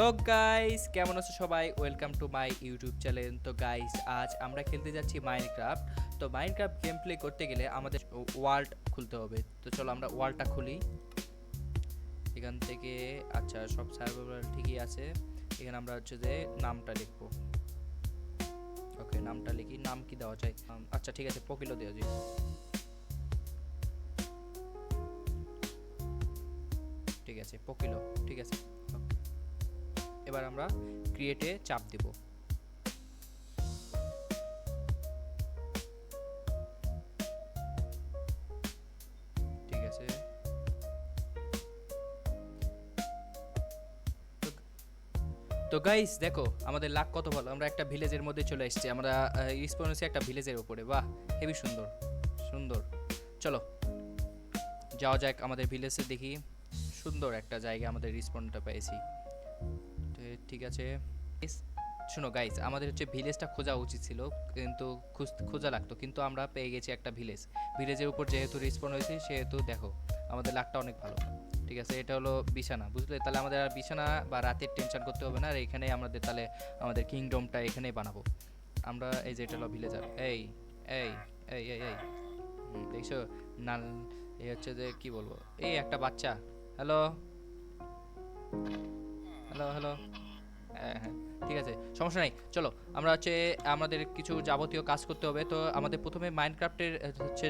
তো গাইস কেমন আছো সবাই, welcome to my YouTube channel. তো গাইস আজ আমরা খেলতে যাচ্ছি মাইনক্রাফট। তো মাইনক্রাফট গেম প্লে করতে গেলে আমাদের ওয়ার্ল্ড খুলতে হবে। তো চলো আমরা ওয়ার্ল্ডটা খুলি এখান থেকে। আচ্ছা, সব সার্ভার ঠিকই আছে। এখানে আমরা হচ্ছে যে নামটা লিখবো। ওকে, নামটা লিখি। নাম কি দেওয়া যায়? আচ্ছা ঠিক আছে, পকিলো দেওয়া যায়। ঠিক আছে, পকিলো। ঠিক আছে, এবার আমরা ক্রিয়েটে চাপ দিব। ঠিক আছে, তো গাইস দেখো আমাদের লাক কত ভালো, আমরা একটা ভিলেজের মধ্যে চলে এসেছি। আমরা রিসপন হচ্ছে একটা ভিলেজের উপরে। বাহ, হেবি সুন্দর সুন্দর। চলো যাওয়া যাক আমাদের ভিলেজে, দেখি। সুন্দর একটা জায়গা আমাদের রিসপনটা পেয়েছি। তো ঠিক আছে Guys, শোনো গাইস, আমাদের হচ্ছে ভিলেজটা খোঁজা উচিত ছিল, কিন্তু খোঁজা লাগতো, কিন্তু আমরা পেয়ে গেছি একটা ভিলেজ। ভিলেজের উপর যেহেতু রিসপন হয়েছে সেহেতু দেখো আমাদের লাকটা অনেক ভালো। ঠিক আছে, এটা হলো বিছানা, বুঝলে? তাহলে আমাদের আর বিছানা বা রাতের টেনশন করতে হবে না। আর এখানেই আমাদের তাহলে আমাদের কিংডমটা এখানেই বানাবো আমরা। এই যে এটা হলো ভিলেজার। এই এই এই এই এই দেখছো না? এই হচ্ছে যে কি বলবো, এই একটা বাচ্চা। Hello hello hello. হ্যাঁ হ্যাঁ, ঠিক আছে, সমস্যা নাই। চলো আমরা হচ্ছে আমাদের কিছু যাবতীয় কাজ করতে হবে। তো আমাদের প্রথমে মাইনক্রাফটের হচ্ছে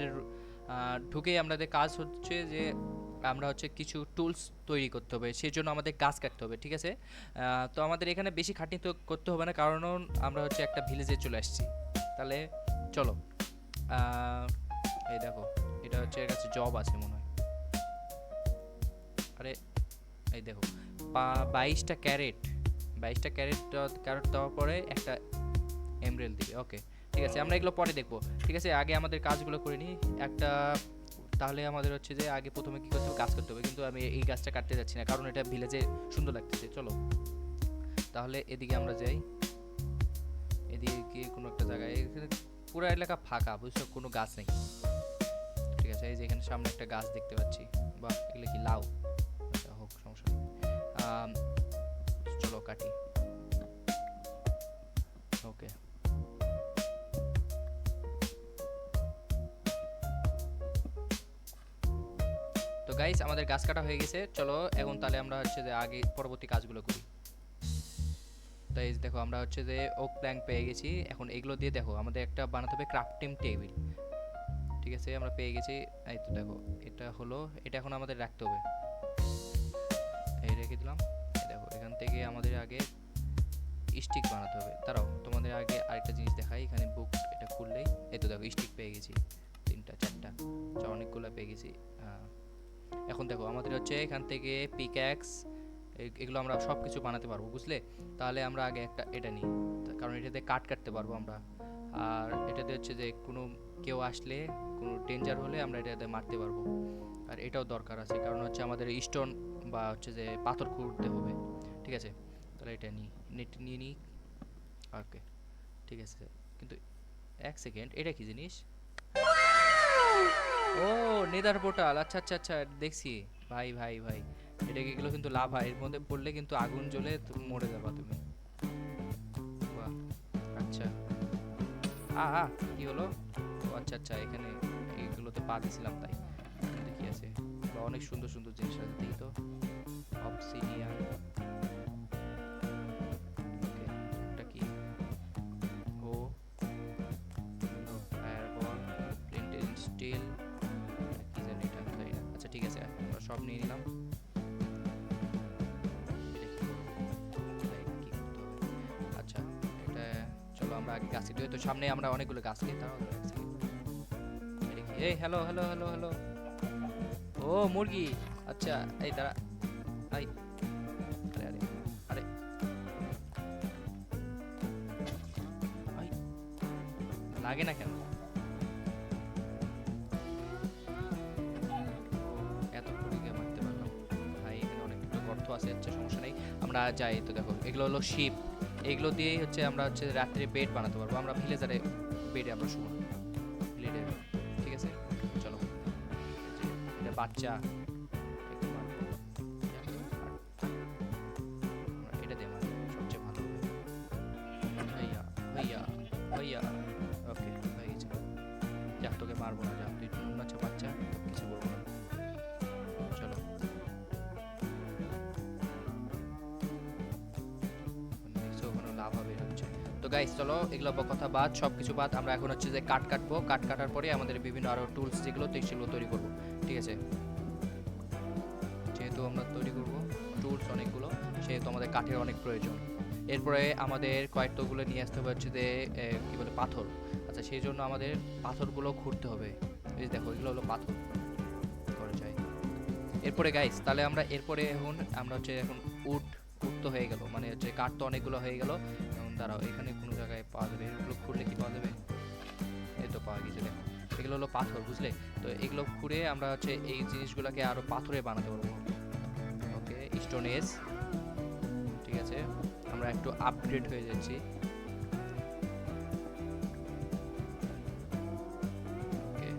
ঢুকেই আমাদের কাজ হচ্ছে যে আমরা হচ্ছে কিছু টুলস তৈরি করতে হবে, সেই জন্য আমাদের গাছ কাটতে হবে। ঠিক আছে, তো আমাদের এখানে বেশি খাটনি তো করতে হবে না, কারণ আমরা হচ্ছে একটা ভিলেজে চলে আসছি। তাহলে চলো, আহ, এই দেখো, এটা হচ্ছে এর কাছে জব আছে মনে হয়। আরে এই দেখো, 22টা ক্যারেট, 22টা ক্যারেট। ক্যারেট দেওয়ার পরে একটা এমরেল দিবে। ওকে ঠিক আছে, আমরা এগুলো পরে দেখবো। ঠিক আছে, আগে আমাদের কাজগুলো করে নিই একটা। তাহলে আমাদের হচ্ছে যে আগে প্রথমে কি করতে হবে, গাছ করতে হবে। কিন্তু আমি এই গাছটা কাটতে যাচ্ছি না, কারণ এটা ভিলেজে সুন্দর লাগতেছে। চলো তাহলে এদিকে আমরা যাই। এদিকে গিয়ে কোনো একটা জায়গায়, এখানে পুরো এলাকা ফাঁকা, বুঝছো, কোনো গাছ নেই। ঠিক আছে, এই যে এখানে সামনে একটা গাছ দেখতে পাচ্ছি। বাহ, এগুলো কি লাউ? আচ্ছা হোক, সমস্যা নেই। আম, চলো কাটি। ওকে, তো গাইস আমাদের গাছ কাটা হয়ে গেছে। চলো এখন তাহলে আমরা হচ্ছে যে আগে পরবর্তী কাজগুলো করি। তাই দেখো আমরা হচ্ছে যে ওক প্ল্যাঙ্ক পেয়ে গেছি। এখন এগুলো দিয়ে দেখো আমাদের একটা বানাতে হবে ক্রাফটিং টেবিল। ঠিক আছে, আমরা পেয়ে গেছি। এই তো দেখো, এটা হলো, এটা এখন আমাদের রাখতে হবে। এই রেখে দিলাম। এই দেখো, এখান থেকে আমাদের আগে স্টিক বানাতে হবে। দাঁড়াও, তোমাদের আগে আরেকটা জিনিস দেখাই। এখানে বুক, এটা খুললেই এই তো দেখো স্টিক পেয়ে গেছি। 3টা 4টা, অনেকগুলো পেয়ে গেছি। এখন দেখো আমাদের হচ্ছে এখান থেকে পিক্যাক্স, এগুলো আমরা সব কিছু বানাতে পারবো, বুঝলে? তাহলে আমরা আগে একটা এটা নিই, কারণ এটাতে কাট কাটতে পারবো আমরা। আর এটাতে হচ্ছে যে কোনো কেউ আসলে, কোনো ডেঞ্জার হলে আমরা এটাতে মারতে পারবো। আর এটাও দরকার আছে, কারণ হচ্ছে আমাদের স্টোন বা হচ্ছে যে পাথর খুঁড়তে হবে। ঠিক আছে, তাহলে এটা নিই, নেট নিয়ে নিই। ওকে ঠিক আছে, কিন্তু এক সেকেন্ড, এটা কি জিনিস? ও, নেদার পোর্টাল। আচ্ছা আচ্ছা আচ্ছা, দেখছি। ভাই ভাই ভাই, এটা এগুলো কিন্তু লাভা, এর মধ্যে পড়লে কিন্তু আগুন জ্বলে মরে যাবা তুমি। বাহ, আচ্ছা। আ কি হলো? ও আচ্ছা আচ্ছা, এখানে এইগুলোতে পা দিছিলাম তাই। এখানে কি আছে? বা অনেক সুন্দর সুন্দর জিনিস আছে, দেখি তো। অবসিডিয়ান। ওকে, এটা কি? ও ফায়ারবল, প্রিন্টেড স্টিল, কি জানি এটা, জানি না। আচ্ছা ঠিক আছে, আমরা সব নিয়ে নিলাম। এটা কি করবো? এটা কি করতে হবে? আচ্ছা, এটা, চলো আমরা আগে গাছ কেটে, তো সামনে আমরা অনেকগুলো গাছ কেটে, তাও এক সেকেন্ড। এটা কি? এই হ্যালো হ্যালো হ্যালো হ্যালো। ও মুরগি, আচ্ছা। এই দাঁড়া, আই, আরে আরে আরে, আই, লাগে না কেন? ও, এত মুরগি মারতে পারলাম। ভাই এখানে অনেকগুলো গর্ত আছে। আচ্ছা সমস্যা নেই, আমরা যাই। তো দেখো এগুলো হলো শিপ, এগুলো দিয়েই হচ্ছে আমরা হচ্ছে রাত্রে বেড বানাতে পারবো। আমরা ভিলেজারে বেডে আমরা শুবো ভিলেজে। ঠিক আছে, চলো। এই যে এটা বাচ্চা, একে মারবো। আমরা এটা দিয়ে গাইস চলো এগুলো কথা বাদ, সব কিছু বাদ, আমরা এখন হচ্ছে যে কাট কাটবো, কাট কাটার পরে আমাদের বিভিন্ন আরো টুলস যেগুলো সেগুলো তৈরি করব। ঠিক আছে, যেহেতু আমরা তৈরি করব টুলস অনেকগুলো, সেহেতু আমাদের কাঠের অনেক প্রয়োজন। এরপরে আমাদের কয়েকটাগুলো নিয়ে আসতে হবে হচ্ছে যে কি বলে পাথর। আচ্ছা, সেই জন্য আমাদের পাথরগুলো খুঁড়তে হবে। এই দেখো এগুলো হলো পাথর করা যায়। এরপরে গাইস তাহলে আমরা এরপরে এখন আমরা হচ্ছে এখন উড উড তো হয়ে গেল, মানে হচ্ছে কাঠ তো অনেকগুলো হয়ে গেল। এখন দাঁড়াও, এখানে কোনো জায়গায় পাওয়া যাবে, এগুলো খুঁড়লে কি পাওয়া যাবে? এই তো পাওয়া গেছে, দেখো এগুলো হলো পাথর, বুঝলে? তো এগুলো খুঁড়ে আমরা হচ্ছে এই জিনিসগুলোকে আরো পাথরে বানাতে পারবো। ওকে, স্টোন এজ, ঠিক আছে, আমরা একটু আপগ্রেড হয়ে যাচ্ছি। ওকে,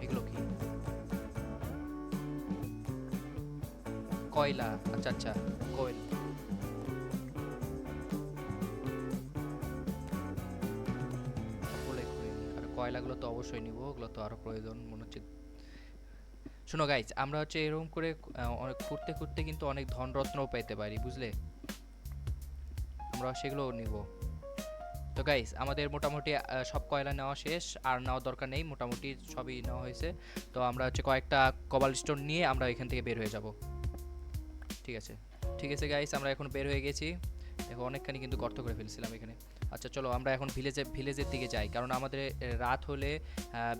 এগুলো কি? কয়লা, আচ্ছা আচ্ছা, কয়লা। সবগুলোই খুঁড়ে নিই, আর কয়লাগুলো তো অবশ্যই নিব, ওগুলো তো আরো প্রয়োজন মনে হচ্ছে। শোনো গাইস, আমরা হচ্ছে এরকম করে অনেক খুঁড়তে খুঁড়তে কিন্তু অনেক ধনরত্নও পাইতে পারি, বুঝলে? আমরা সেগুলোও নিব। তো গাইস আমাদের মোটামুটি সব কয়লা নেওয়া শেষ, আর নেওয়ার দরকার নেই, মোটামুটি সবই নেওয়া হয়েছে। তো আমরা হচ্ছে কয়েকটা কবাল স্টোন নিয়ে আমরা এখান থেকে বের হয়ে যাব। ঠিক আছে, ঠিক আছে গাইস, আমরা এখন বের হয়ে গেছি। দেখো অনেকখানি কিন্তু গর্ত করে ফেলছিলাম এখানে। আচ্ছা চলো আমরা এখন ভিলেজের দিকে যাই, কারণ আমাদের রাত হলে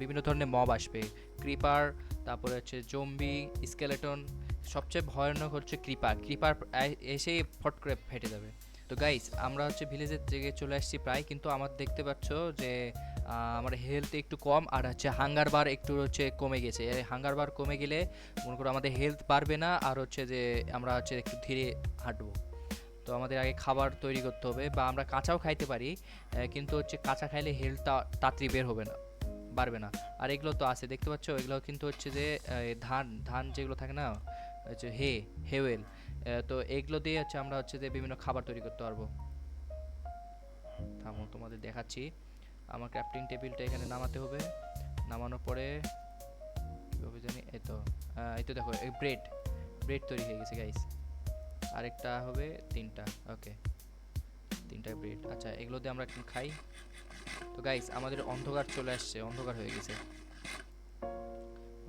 বিভিন্ন ধরনের মব আসবে, ক্রিপার, তারপরে হচ্ছে জম্বি, স্কেলেটন। সবচেয়ে ভয়ানক হচ্ছে ক্রিপার, ক্রিপার এসেই ফট করে ফেটে যাবে। তো গাইস আমরা হচ্ছে ভিলেজের দিকে চলে আসছি প্রায়, কিন্তু আমার দেখতে পাচ্ছ যে আমার হেলথ একটু কম, আর হচ্ছে হাঙ্গার বার একটু হচ্ছে কমে গেছে। হাঙ্গার বার কমে গেলে মনে করো আমাদের হেলথ বাড়বে না, আর হচ্ছে যে আমরা হচ্ছে একটু ধীরে হাঁটবো। তো আমাদের আগে খাবার তৈরি করতে হবে, বা আমরা কাঁচাও খাইতে পারি, কিন্তু হচ্ছে কাঁচা খাইলে হেলথটা তাড়াতাড়ি বের হবে না, বাড়বে না। আর এগুলো তো আছে দেখতে পাচ্ছ, এগুলো কিন্তু হচ্ছে যে ধান ধান যেগুলো থাকে না, হচ্ছে হেওয়েল। তো এগুলো দিয়ে হচ্ছে আমরা হচ্ছে যে বিভিন্ন খাবার তৈরি করতে পারবো। থামো তোমাদের দেখাচ্ছি। আমার ক্রাফটিং টেবিলটা এখানে নামাতে হবে, নামানোর পরে কীভাবে জানি, এই তো দেখো এই ব্রেড ব্রেড তৈরি হয়ে গেছে গাইস। আরেকটা হবে, তিনটা, ওকে, তিনটা ব্রেড। আচ্ছা এগুলো দিয়ে আমরা একটু খাই। তো গাইস আমাদের অন্ধকার চলে আসছে, অন্ধকার হয়ে গেছে।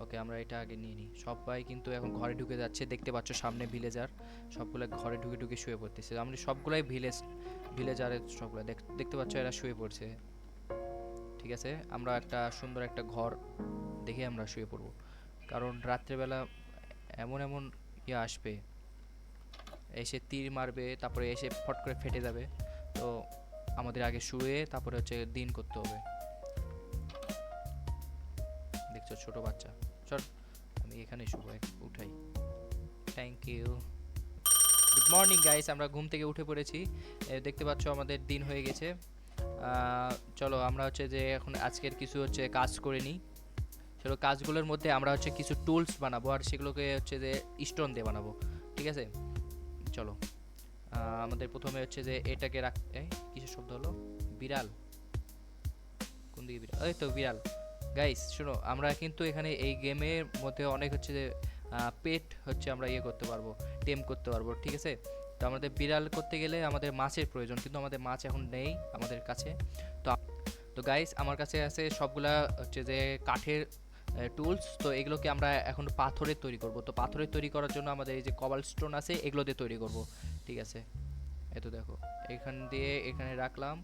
ওকে, আমরা এটা আগে নিয়ে নিই। সবাই কিন্তু এখন ঘরে ঢুকে যাচ্ছে, দেখতে পাচ্ছ সামনে ভিলেজার সবগুলো ঘরে ঢুকে ঢুকে শুয়ে পড়তেছে। আমরা সবগুলাই ভিলেজারের সবগুলো দেখতে পাচ্ছ, এরা শুয়ে পড়ছে। ঠিক আছে, আমরা একটা সুন্দর একটা ঘর দেখে আমরা শুয়ে পড়বো, কারণ রাত্রেবেলা এমন এমন ইয়ে আসবে, এসে তীর মারবে, তারপরে এসে ফট করে ফেটে যাবে। তো আমাদের আগে শুয়ে তারপরে হচ্ছে দিন করতে হবে। দেখছো ছোট বাচ্চা, চল আমি এখানে শুবো, উঠাই। Thank you. Good morning guys, আমরা ঘুম থেকে উঠে পড়েছি। দেখতে পাচ্ছ আমাদের দিন হয়ে গেছে। চলো আমরা হচ্ছে যে এখন আজকের কিছু হচ্ছে কাজ করে নিই। চলো কাজগুলোর মধ্যে আমরা হচ্ছে কিছু টুলস বানাবো, আর সেগুলোকে হচ্ছে যে স্টোন দিয়ে বানাবো। ঠিক আছে, চলো আমাদের প্রথমে হচ্ছে যে এটাকে কিসের শব্দ হলো? বিড়াল, কোন দিকে বিড়াল? এই তো বিড়াল। গাইস শোনো, আমরা কিন্তু এখানে এই গেমের মধ্যে অনেক হচ্ছে যে পেট হচ্ছে আমরা ইয়ে করতে পারবো, টেম করতে পারবো। ঠিক আছে, তো আমাদের বিড়াল করতে গেলে আমাদের মাছের প্রয়োজন, কিন্তু আমাদের মাছ এখন নেই আমাদের কাছে। তো তো গাইস আমার কাছে আছে সবগুলা হচ্ছে যে কাঠের টুলস। তো এগুলোকে আমরা এখন পাথরের তৈরি করব। তো পাথরের তৈরি করার জন্য আমাদের এই যে কবাল স্টোন আছে, এগুলো দিয়ে তৈরি করব। ঠিক আছে, এই তো দেখো এখান দিয়ে এখানে রাখলাম,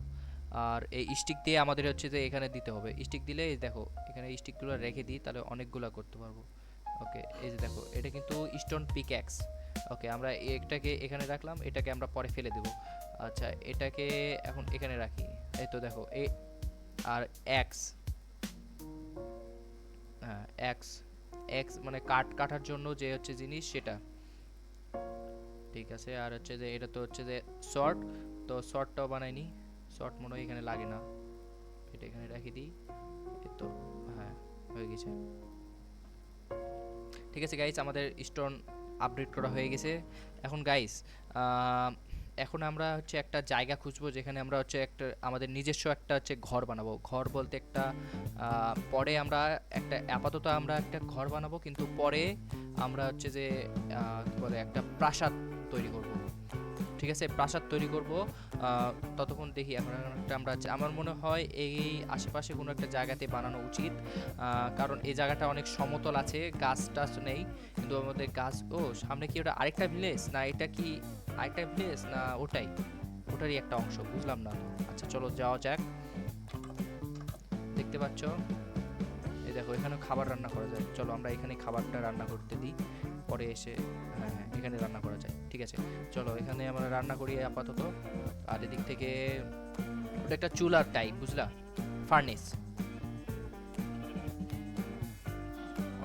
আর এই স্টিক দিয়ে আমাদের হচ্ছে যে এখানে দিতে হবে। স্টিক দিলে এই দেখো এখানে স্টিকগুলো রেখে দিই, তাহলে অনেকগুলো করতে পারবো। ওকে, এই যে দেখো এটা কিন্তু স্টোন পিকঅ্যাক্স। ওকে, আমরা এটাকে এখানে রাখলাম, এটাকে আমরা পরে ফেলে দেব। আচ্ছা এটাকে এখন এখানে রাখি। এই তো দেখো আর এক্স, হ্যাঁ এক্স, এক্স মানে কাটার জন্য যে হচ্ছে জিনিস সেটা। ঠিক আছে, আর হচ্ছে যে এটা তো হচ্ছে যে শর্ট, তো শর্টটাও বানাই নি। শর্ট মনে হয় এখানে লাগে না, এটা এখানে রেখে দিই। এই তো, হ্যাঁ হয়ে গেছে। ঠিক আছে গাইস, আমাদের স্টোন আপডেট করা হয়ে গেছে। এখন গাইস এখন আমরা হচ্ছে একটা জায়গা খুঁজবো, যেখানে আমরা হচ্ছে একটা আমাদের নিজস্ব একটা হচ্ছে ঘর বানাবো। ঘর বলতে একটা পরে আমরা একটা আপাতত আমরা একটা ঘর বানাবো, কিন্তু পরে আমরা হচ্ছে যে কি বলে একটা প্রাসাদ তৈরি করব, ঠিক আছে, প্রাসাদ তৈরি করব। ততক্ষণ দেখি এখন একটা আমরা আমার মনে হয় এই আশেপাশে কোনো একটা জায়গাতে বানানো উচিত, কারণ এই জায়গাটা অনেক সমতল আছে, গাছ টাছ নেই, কিন্তু আমাদের গাছ, ও সামনে কি ওটা আরেকটা ভিলেজ, না এটা কি আরেকটা ভিলেজ, না ওটাই, ওটারই একটা অংশ, বুঝলাম না তো। আচ্ছা চলো যাওয়া যাক। দেখতে পাচ্ছ এই দেখো এখানে খাবার রান্না করা যায়, চলো আমরা এখানে খাবারটা রান্না করতে দিই, পরে এসে, হ্যাঁ হ্যাঁ এখানে রান্না করা যায়, ঠিক আছে, চলো এখানে আমরা রান্না করি আপাতত। আর এদিক থেকে ওটা একটা চুলার টাইপ, বুঝলা, ফার্নেস।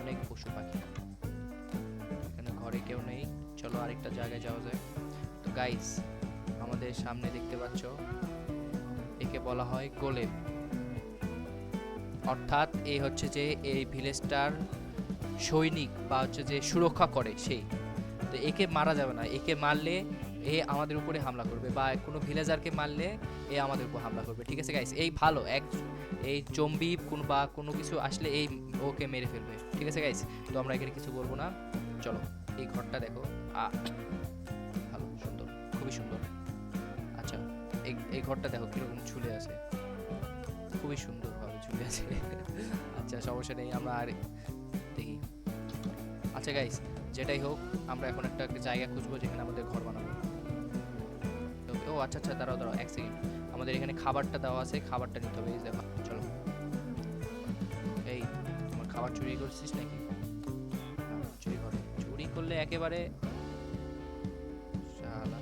অনেক পশু পাখি, এখানে ঘরে কেউ নেই, চলো আরেকটা জায়গায় যাওয়া যায়। তো গাইস আমাদের সামনে দেখতে পাচ্ছ, একে বলা হয় গোলেম, অর্থাৎ এই হচ্ছে যে এই ভিলেজটার সৈনিক বা হচ্ছে যে সুরক্ষা করে সেই। তো একে মারা যাবে না, একে মারলে এ আমাদের উপরে হামলা করবে, বা কোনো ভিলেজারকে মারলে এ আমাদের উপর হামলা করবে, ঠিক আছে গাইস, এই ভালো এক, এই জম্বি কোন বা কোনো কিছু আসলে এই ওকে মেরে ফেলবে, ঠিক আছে গাইস। তো আমরা এখানে কিছু বলবো না, চলো এই ঘরটা দেখো, ভালো সুন্দর, খুবই সুন্দর। আচ্ছা এই ঘরটা দেখো কিরকম ঝুলে আছে, খুবই সুন্দরভাবে ঝুলে আছে। আচ্ছা সমস্যা নেই, আমরা আর দেখি। আচ্ছা গাইস যেটাই হোক, আমরা এখন একটা জায়গা খুঁজবো যেখানে আমাদের ঘর বানাবো। ও আচ্ছা আচ্ছা, দাঁড়াও দাঁড়াও এক সেকেন্ড, আমাদের এখানে খাবারটা দেওয়া আছে, খাবারটা নিতে হবে, এই দেখো চলো। এই তোমার খাবার চুরি করছিস নাকি? চুরি করে, চুরি করলে একেবারে শালা।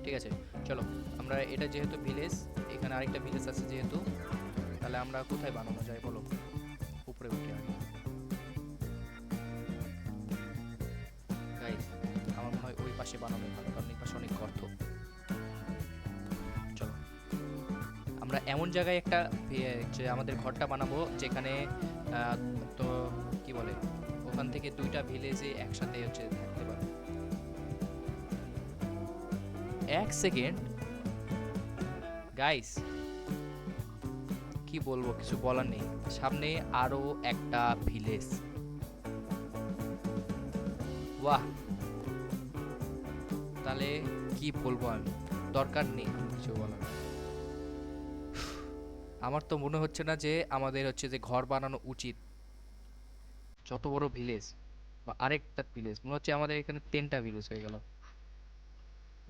ঠিক আছে চলো, আমরা এটা যেহেতু ভিলেজ, এখানে আরেকটা ভিলেজ আছে যেহেতু, তাহলে আমরা কোথায় বানানো যায় বলো, উপরে উঠে আগে গাইস, আমার মনে হয় ওই পাশে বানানো ভালো, কারণ এই পাশে অনেক গর্ত। চলো আমরা এমন জায়গায় একটা যে আমাদের ঘরটা বানাবো যেখানে তো কি বলে, ওখান থেকে দুইটা ভিলেজে একসাথে হচ্ছে থাকতে পারে। এক সেকেন্ড গাইস, কি বলবো, কিছু বলার নেই, সামনে আরো একটা ভিলেজ, বাহ, তাহলে কি বলবো আমি, দরকার নেই কিছু বলার। আমার তো মনে হচ্ছে না যে আমাদের হচ্ছে যে ঘর বানানো উচিত, যত বড় ভিলেজ, বা আরেকটা ভিলেজ, মনে হচ্ছে আমাদের এখানে 10টা ভিলেজ হয়ে গেল,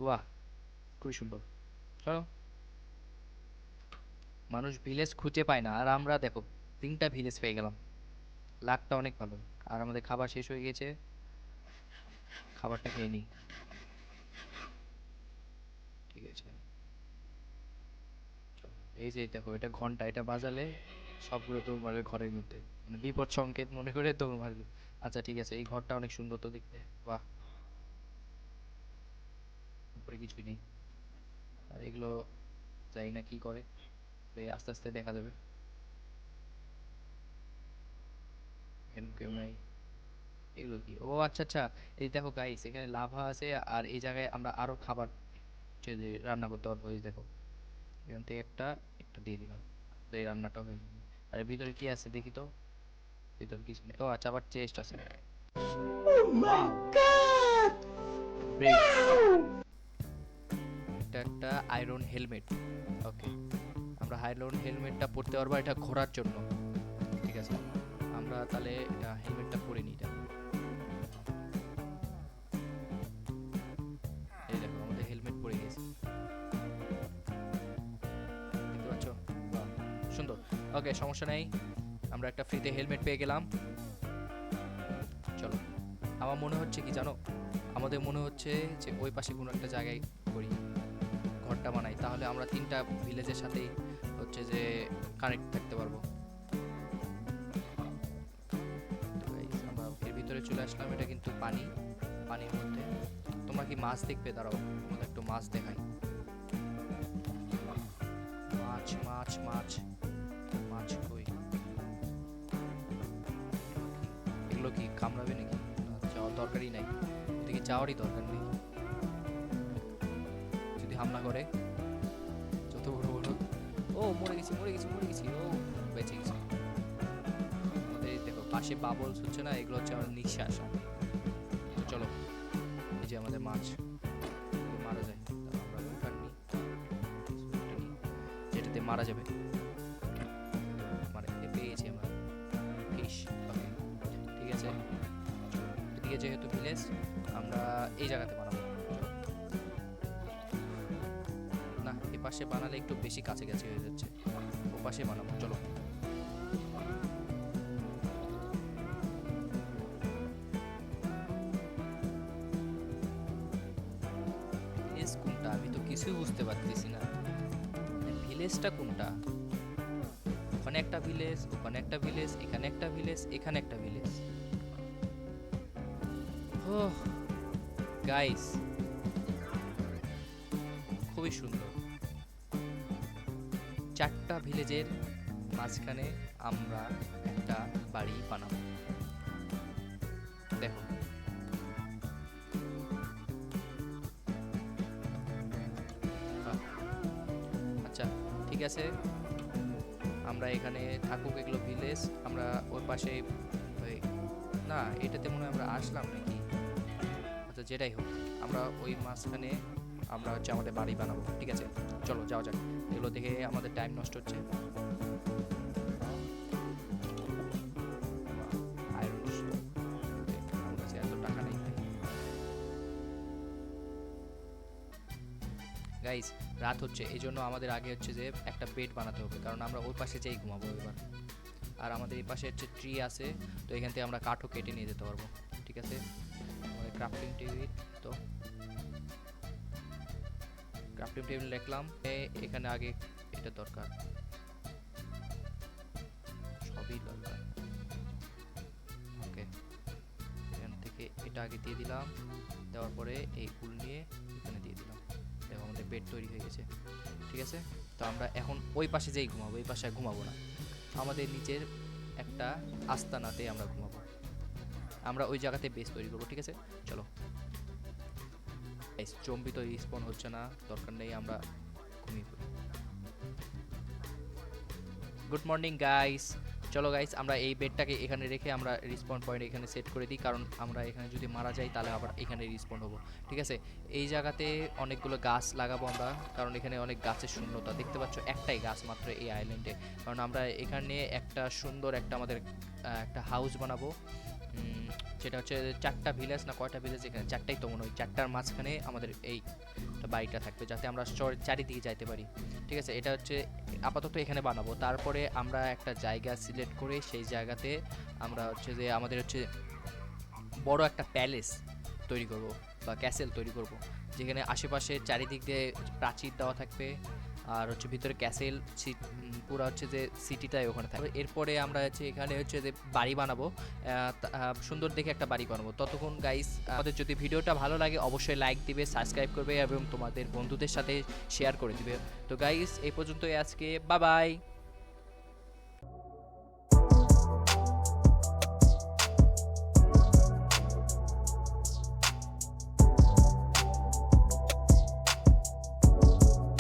বাহ খুবই সুন্দর। চলো, মানুষ ভিলেজ খুঁজে পায় না, আর আমরা দেখো 3টা ভিলেজ পেয়ে গেলাম, লাকটা অনেক ভালো। আর আমাদের খাবার শেষ হয়ে গেছে, খাবারটা খেয়ে নিই, ঠিক আছে। চলো, এই যে দেখো এটা ঘন্টা, এটা বাজালে সবগুলো দৌড় মারবে ঘরের মধ্যে, মানে বিপদ সংকেত মনে করে দৌড় মারবে। আচ্ছা ঠিক আছে, এই ঘরটা অনেক সুন্দর তো দেখতে, বাহ, উপরে কিছুই নেই, আর এগুলো জানি না কি করে, আস্তে আস্তে দেখা যাবে। এখানে কেউ নাই, এগুলো কি, ও আচ্ছা আচ্ছা, এই দেখো গাইস এখানে লাভা আছে, আর এই জায়গায় আমরা আরো খাবার হচ্ছে যে রান্না করতে পারবো, এই দেখো এখান থেকে একটা একটা দিয়ে দিলাম, তো এই রান্নাটা হয়ে যাবে। আর এর ভিতরে কি আছে দেখি তো, ভিতরে কিছু নেই, ও আচ্ছা আবার চেস্ট আছে, এটা একটা আয়রন হেলমেট, ওকে, আমরা আয়রন হেলমেটটা পরতে পারবো, এটা ঘোরার জন্য, ঠিক আছে, আমরা তাহলে এটা হেলমেটটা পরে নিই, এটা এই দেখো আমাদের হেলমেট পরে গেছে, দেখতে পাচ্ছ, বাহ সুন্দর, ওকে সমস্যা নেই, আমরা একটা ফ্রিতে হেলমেট পেয়ে গেলাম। চলো, আমার মনে হচ্ছে কি জানো, আমাদের মনে হচ্ছে যে ওই পাশে কোনো একটা জায়গায় করি, ঘরটা বানাই, তাহলে আমরা 3টা ভিলেজের সাথেই হচ্ছে যে কানেক্ট থাকতে পারবো। তো guys, আমরা এর ভিতরে চলে আসলাম, এটা কিন্তু পানি, পানির মধ্যে তোমরা কি মাছ দেখবে, দাঁড়াও তোমাদের একটু মাছ দেখাই, মাছ মাছ মাছ মাছ কই, এগুলো কি কামড়াবে নাকি, যাওয়ার দরকারই নাই, ওদিকে যাওয়ারই দরকার নেই, যদি হামলা করে, যত বড় বড়, ও মরে গেছি মরে গেছি মরে গেছি, ও বেঁচে গেছি। আমাদের দেখো পাশে বাবলস হচ্ছে না, এগুলো হচ্ছে আমাদের নিঃশ্বাস। তো চলো এই যে আমাদের মাছ মারা যায়, আমরা উঠান নিই, যেটাতে মারা যাবে, মানে পেয়ে গেছি আমরা ফিশ। ওকে ঠিক আছে, এদিকে যেহেতু ভিলেজ আমরা এই জায়গাতে বানাবো। না এ পাশে বানালে একটু বেশি কাছাকাছি হয়ে যাচ্ছে, ও পাশে বানাবো চলো। ভিলেজ কোনটা আমি তো কিছুই বুঝতে পারতেছি না, ভিলেজটা কোনটা? ওখানে একটা ভিলেজ, ওখানে একটা ভিলেজ, এখানে একটা ভিলেজ, এখানে একটা ভিলেজ। গাইস খুবই সুন্দর, 4টা ভিলেজের মাঝখানে আমরা একটা বাড়ি বানাবো। দেখো আচ্ছা ঠিক আছে, আমরা এখানে থাকুক এগুলো ভিলেজ, আমরা ওই পাশে ওই না এটাতে মনে হয় আমরা আসলাম নাকি, আচ্ছা যেটাই হোক আমরা ওই মাঝখানে আমরা হচ্ছে আমাদের বাড়ি বানাবো। ঠিক আছে চলো যাওয়া যাক, এগুলো দেখে আমাদের টাইম নষ্ট হচ্ছে। আমার কাছে এত টাকা নেই গাইস, রাত হচ্ছে এই জন্য আমাদের আগে হচ্ছে যে একটা বেড বানাতে হবে, কারণ আমরা ওই পাশে যেই ঘুমাবো এবার। আর আমাদের এই পাশে হচ্ছে ট্রি আছে, তো এখান থেকে আমরা কাঠও কেটে নিয়ে যেতে পারবো। ঠিক আছে আমাদের ক্রাফটিং টেবিল, তো ক্রাফটিং টেবিল লিখলাম, এখানে আগে এটা দরকার, সবই দরকার। ওকে এখান থেকে এটা আগে দিয়ে দিলাম, দেওয়ার পরে এই ফুল নিয়ে এখানে দিয়ে দিলাম, দেখো আমাদের বেড তৈরি হয়ে গেছে। ঠিক আছে তো আমরা এখন ওই পাশে যেই ঘুমাবো, এই পাশে ঘুমাবো না, আমাদের নিচের একটা আস্তানাতে আমরা ঘুমাবো, আমরা ওই জায়গাতে বেস তৈরি করবো। ঠিক আছে চলো। জম্বি তো রিস্পন হচ্ছে না, দরকার নেই, আমরা ঘুমিয়ে পড়ি। গুড মর্নিং গাইস, চলো গাইস আমরা এই বেডটাকে এখানে রেখে আমরা রিসপন পয়েন্ট এখানে সেট করে দিই, কারণ আমরা এখানে যদি মারা যাই তাহলে আবার এখানে রিসপন হবো। ঠিক আছে এই জায়গাতে অনেকগুলো গাছ লাগাবো আমরা, কারণ এখানে অনেক গাছের শূন্যতা, দেখতে পাচ্ছ একটাই গাছ মাত্র এই আইল্যান্ডে, কারণ আমরা এখানে একটা সুন্দর একটা আমাদের একটা হাউস বানাবো, যেটা হচ্ছে 4টা ভিলেজ না কয়টা ভিলেজ, এখানে 4টাই তো মনে হয়, 4টার মাঝখানে আমাদের এই বাড়িটা থাকবে, যাতে আমরা চারিদিকে যাইতে পারি। ঠিক আছে এটা হচ্ছে আপাতত এখানে বানাবো, তারপরে আমরা একটা জায়গা সিলেক্ট করে সেই জায়গাতে আমরা হচ্ছে যে আমাদের হচ্ছে বড় একটা প্যালেস তৈরি করব বা ক্যাসেল তৈরি করব, যেখানে আশেপাশে চারিদিক দিয়ে প্রাচীর দেওয়া থাকবে, আর হচ্ছে ভিতরে ক্যাসেল পুরো হচ্ছে যে সিটিটাই ওখানে থাকবে। এরপরে আমরা হচ্ছে এখানে হচ্ছে যে বাড়ি বানাবো, সুন্দর দেখে একটা বাড়ি বানাবো। ততক্ষণ গাইস আমাদের যদি ভিডিওটা ভালো লাগে অবশ্যই লাইক দিবে, সাবস্ক্রাইব করবে এবং তোমাদের বন্ধুদের সাথে শেয়ার করে দিবে। তো গাইস এই পর্যন্তই আজকে, বাই বাই।